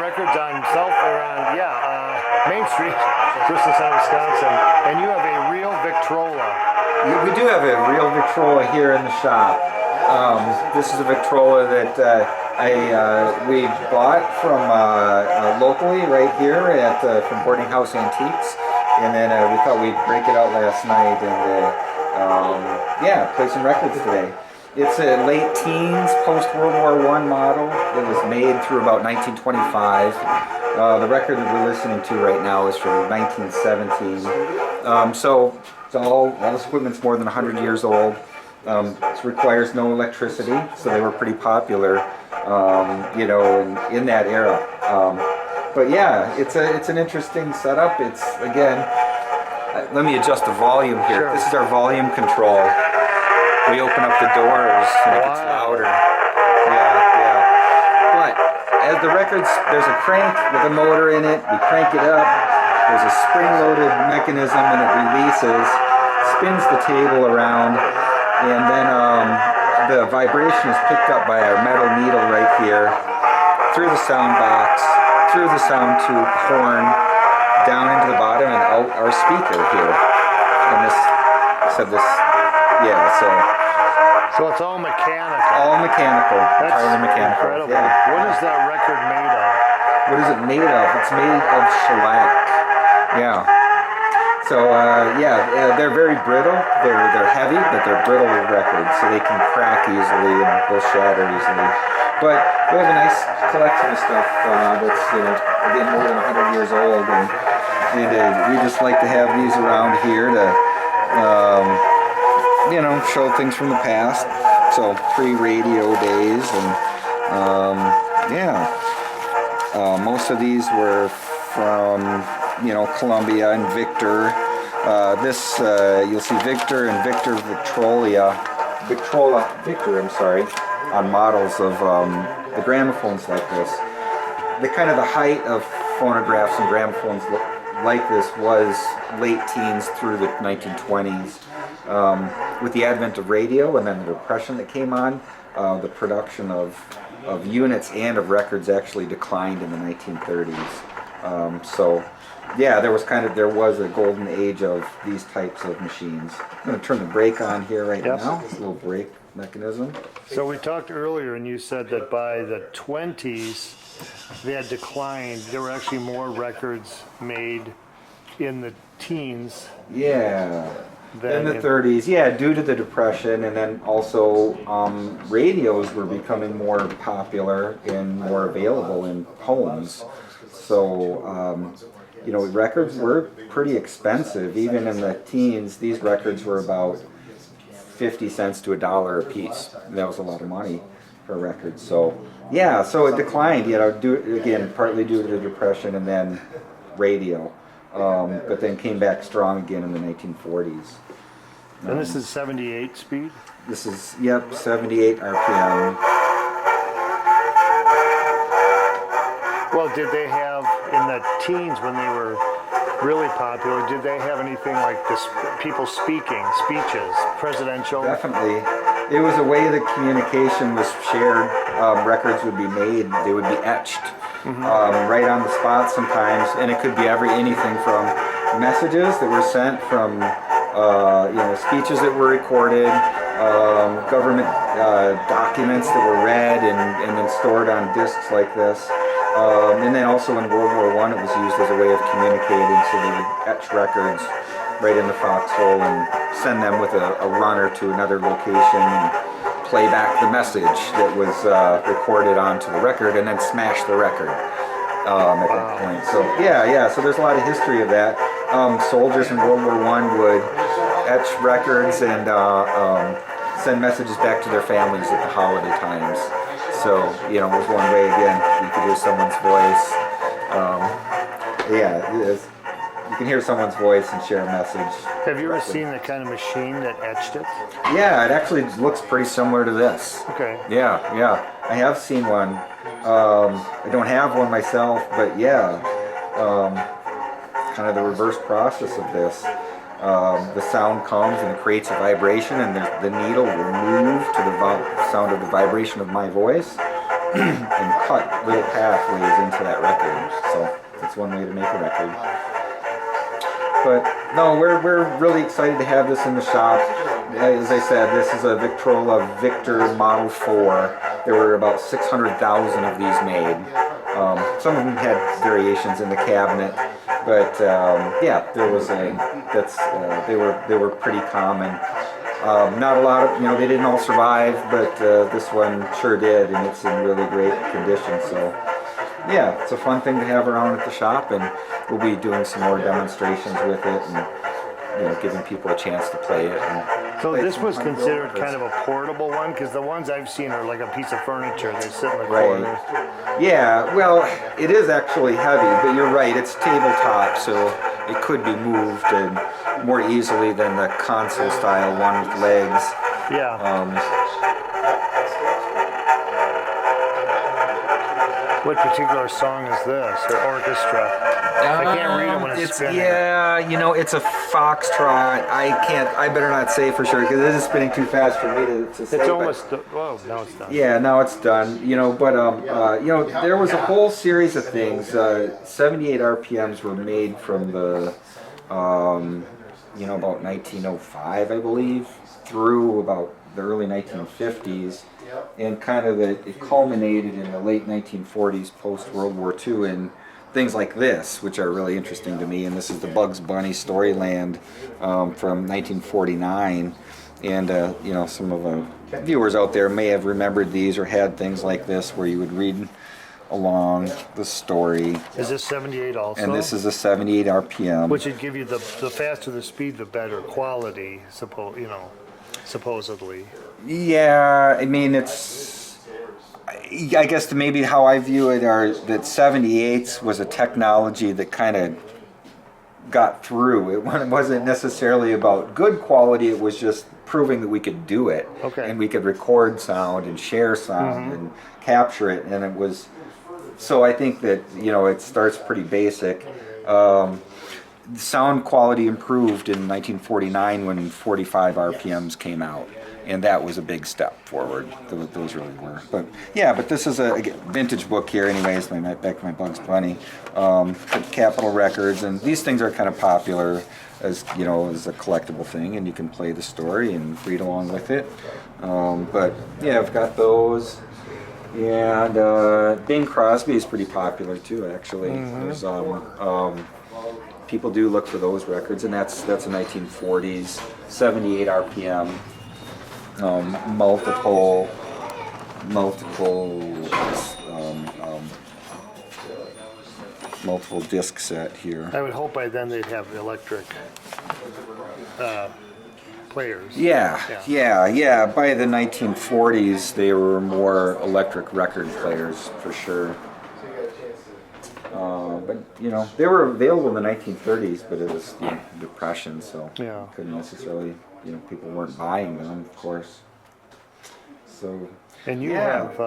records on Main Street, Richland, Wisconsin, and you have a real Victrola. We do have a real Victrola here in the shop. This is a Victrola that we bought from locally right here at from Woodhouse Antiques, and then we thought we'd break it out last night and play some records today. It's a late teens, post-World War I model. It was made through about 1925. The record that we're listening to right now is from 1917. So it's all this equipment's more than 100 years old. It requires no electricity, so they were pretty popular, in that era. But yeah, it's an interesting setup. It's, again, let me adjust the volume here. Sure. This is our volume control. We open up the doors and it gets louder. Yeah. But as the records, there's a crank with a motor in it. We crank it up. There's a spring-loaded mechanism and it releases, spins the table around, and then the vibration is picked up by our metal needle right here, through the sound box, through the sound tube horn, down into the bottom and out our speaker here. And So it's all mechanical. All mechanical. That's entirely mechanical. Incredible. Yeah. What is that record made of? What is it made of? It's made of shellac. Yeah. So they're very brittle. They're heavy, but they're brittle records, so they can crack easily and they'll shatter easily. But we have a nice collection of stuff that's again more than 100 years old, and we just like to have these around here to show things from the past. So pre-radio days, and most of these were from Columbia and Victor. You'll see Victor and Victrola, on models of the gramophones like this. The height of phonographs and gramophones like this was late teens through the 1920s. With the advent of radio and then the Depression that came on, the production of units and of records actually declined in the 1930s. There was a golden age of these types of machines. I'm going to turn the brake on here right now. This little brake mechanism. So we talked earlier, and you said that by the 20s they had declined. There were actually more records made in the teens. Yeah. In the 30s, due to the Depression, and then also radios were becoming more popular and more available in homes. So, records were pretty expensive. Even in the teens, these records were about 50 cents to $1 a piece. That was a lot of money for records. So, so it declined, partly due to the Depression and then radio. But then came back strong again in the 1940s. And this is 78 speed? This is, 78 RPM. Well, did they have, in the teens when they were really popular, did they have anything like this, people speaking, speeches, presidential? Definitely. It was a way that communication was shared. Records would be made, they would be etched. Right on the spot sometimes, and it could be anything from messages that were sent from speeches that were recorded, government documents that were read and then stored on discs like this, and then also in World War I it was used as a way of communicating, so they would etch records right in the foxhole and send them with a runner to another location and play back the message that was recorded onto the record and then smash the record at that point. So so there's a lot of history of that. Soldiers in World War I would etch records and send messages back to their families at the holiday times. So, it was one way, again, you could hear someone's voice. You can hear someone's voice and share a message. Have you ever seen the kind of machine that etched it? Yeah, it actually looks pretty similar to this. Okay. Yeah. I have seen one. I don't have one myself, but kind of the reverse process of this. The sound comes and it creates a vibration, and the needle will move to the sound of the vibration of my voice, and cut little pathways into that record. So that's one way to make a record. But no, we're really excited to have this in the shop. As I said, this is a Victrola Victor Model 4. There were about 600,000 of these made. Some of them had variations in the cabinet, but yeah, there was they were pretty common. Not a lot of, they didn't all survive, but this one sure did, and it's in really great condition. So yeah, it's a fun thing to have around at the shop, and we'll be doing some more demonstrations with it, and giving people a chance to play it. So this was considered kind of a portable one, because the ones I've seen are like a piece of furniture. They sit in the corner. Yeah, well, it is actually heavy, but you're right, it's tabletop, so it could be moved and more easily than the console-style one with legs. Yeah. What particular song is this, or orchestra? I can't read it when it's spinning. Yeah, it's a foxtrot. I better not say for sure, because it is spinning too fast for me to say. It's almost, now it's done. Yeah, now it's done. There was a whole series of things. 78 RPMs were made from the, about 1905, I believe, through about the early 1950s. And kind of it culminated in the late 1940s, post-World War II, in things like this, which are really interesting to me. And this is the Bugs Bunny Storyland from 1949. And, some of the viewers out there may have remembered these or had things like this where you would read along the story. Is this 78 also? And this is a 78 RPM. Which would give you the faster the speed, the better quality, supposedly. Yeah, I mean, I guess maybe how I view it are that 78s was a technology that kind of got through. It wasn't necessarily about good quality, it was just proving that we could do it. Okay. And we could record sound and share sound and capture it. And it was, so I think that, it starts pretty basic. Sound quality improved in 1949 when 45 RPMs came out, and that was a big step forward. Those really were. But this is a vintage book here, anyways. Back to my Bugs Bunny, Capitol Records, and these things are kind of popular as as a collectible thing, and you can play the story and read along with it. But yeah, I've got those. And Bing Crosby is pretty popular too, actually. There's people do look for those records, and that's a 1940s, 78 RPM, multiple disc set here. I would hope by then they'd have electric players. Yeah. By the 1940s, they were more electric record players for sure. But they were available in the 1930s, but it was Depression, so couldn't necessarily, people weren't buying them, of course. So. And you have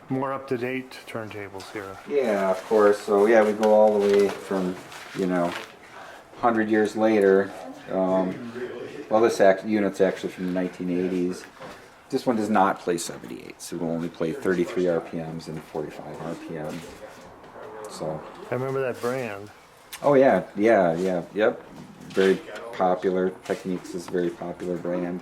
more up-to-date turntables here. Yeah, of course. So we go all the way from 100 years later. This unit's actually from the 1980s. This one does not play 78, so it will only play 33 RPMs and 45 RPM. So. I remember that brand. Oh yeah, yep. Very popular. Techniques is a very popular brand.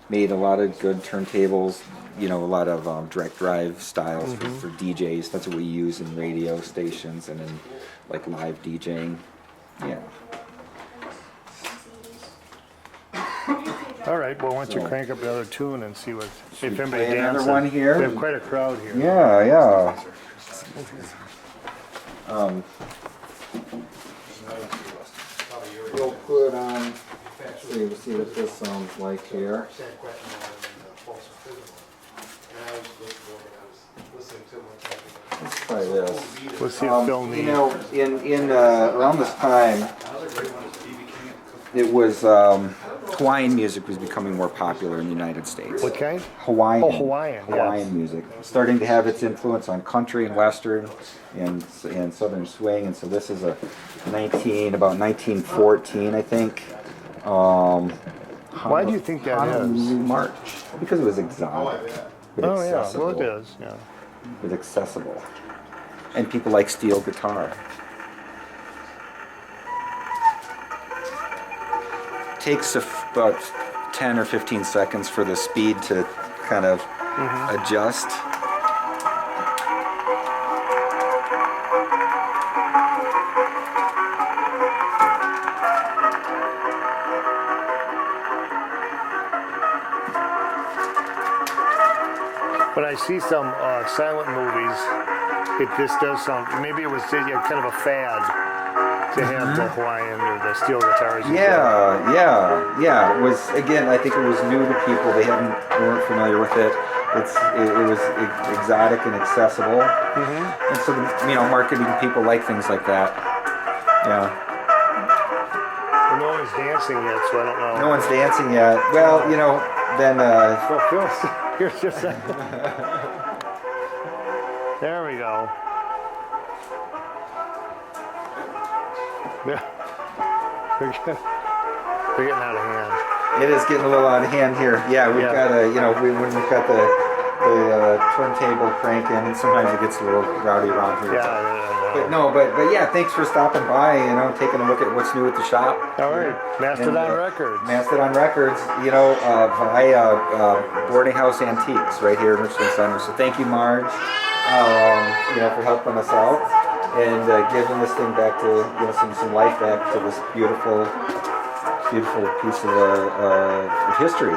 Made a lot of good turntables. A lot of direct drive styles for DJs. That's what we use in radio stations and in live DJing. Yeah. All right. Well, why don't you crank up another tune and see if anybody play another dances. one here? We have quite a crowd here. Yeah. We'll put on. We'll see what this sounds like here. Let's try this. Let's see if Phil needs. In around this time, it was Hawaiian music was becoming more popular in the United States. What kind? Hawaiian. Oh, Hawaiian music, starting to have its influence on country and western and southern swing, and so this is about 1914, I think. Why do you think that is? March, because it was exotic. but Oh yeah, accessible. well it is. Yeah. But accessible. And people like steel guitar. Takes about 10 or 15 seconds for the speed to kind of adjust. When I see some silent movies, this does sound. Maybe it was kind of a fad to have the Hawaiian or the steel guitars. Yeah. It was, again, I think it was new to people. They weren't familiar with it. It was exotic and accessible, and so marketing people like things like that. Yeah. Well, no one's dancing yet, so I don't know. No one's dancing yet. Well, then. Well, Phil, here's just. There we go. Yeah. They're getting out of hand. It is getting a little out of hand here. Yeah, we've got when we've got the turntable cranking, and sometimes it gets a little rowdy around here. But yeah, thanks for stopping by. Taking a look at what's new at the shop. All right, Mastodon Records. Mastodon Records. By Boarding House Antiques right here in Richland Center. So thank you, Marge, for helping us out and giving this thing back to some life back to this beautiful piece of history.